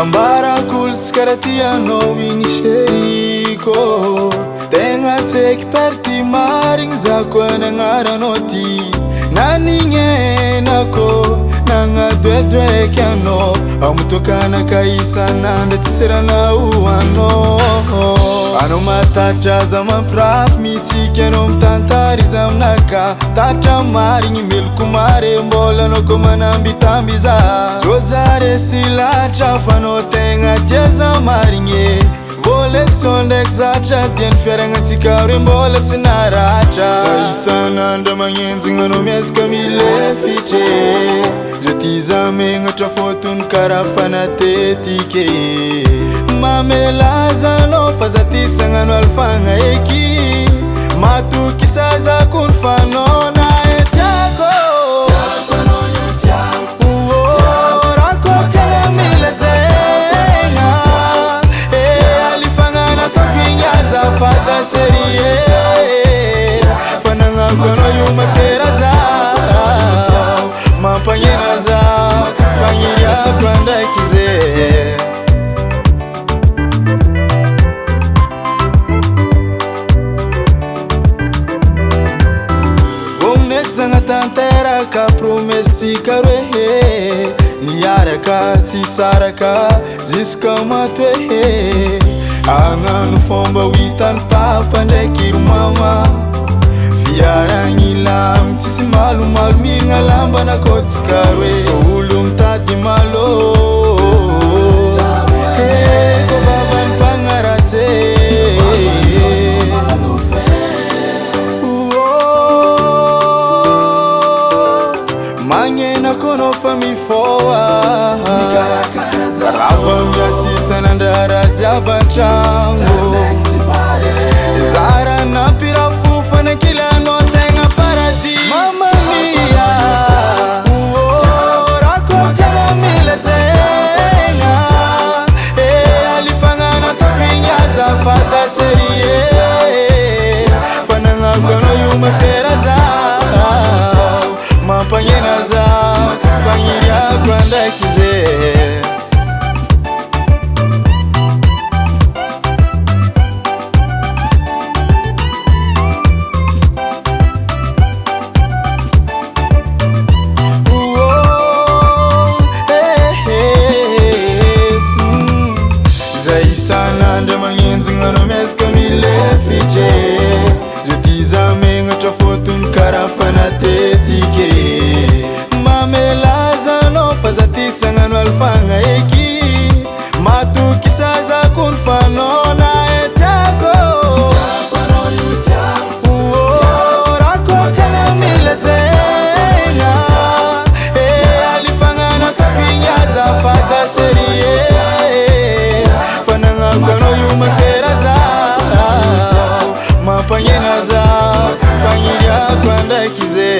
Ambara kultskaratia-nao igny sheriko. Tegna tseky party marigny za koa nagnaranao ty. Naningenako nagnadoedoeky anao. Amotokana ka isan'andro tsisy raha nahoanao. Anao matatra za mampirafy mitsika anao mitantara izy aminaka. Tatra marigny meloko mare mbola anao koa manambitamby za. Zô zare sy latra fa anao tegna tia za marigny. Voleksô ndraiky zatra tian'ny fiaragnantsika roe mbola tsy naratra. Za isan'andro magnenjigna anao miezaka milefitry. Zô ty za megnatra fôtony karaha fanatetiky. Mamelaza anao fa za ty tsy hagnano alfagna eky. Matoky sazako ny fanao na etiako. Fata serie Fanangako anao io mafera zaho. Mampagnena zaho, fagniriako andraiky ze. Omneky zagnatanteraka promesitsika roe. Niaraka tsy saraka jusqu'à matoe. Agnano fomba hoitan'ny papa ndraiky ro mama. Fiaragny lamy tsisy malomalo migna lamba nakotsika roe. Olo mitady malo ko vavan'ny mpagnaratsy. Magnenako anao fa mifoha. Rava miasisa nandrara jiaby an-tragno. Zara nampira fofa nankila anao tegna paradis. Mamma mia rako tiana milazegna. Alifagnanako igny azafady serie. Fanagnako anao io mafera zaho. Mampagnena zaho, fagniriako andraiky ze. Isan'andro magnenjigna anao miezaka milefitry. Zô ty za megnatra fôtony karaha fanatetiky. Mamelaza anao fa za ty tsy hagnano alfagna eky. Matoky sazako ny fanao na etiako. Rako tiana milazegna. Alifagnanako igny azafady serie. Fanangako io mafera zaho. Mampagnena zaho, fagniriako andraiky ze.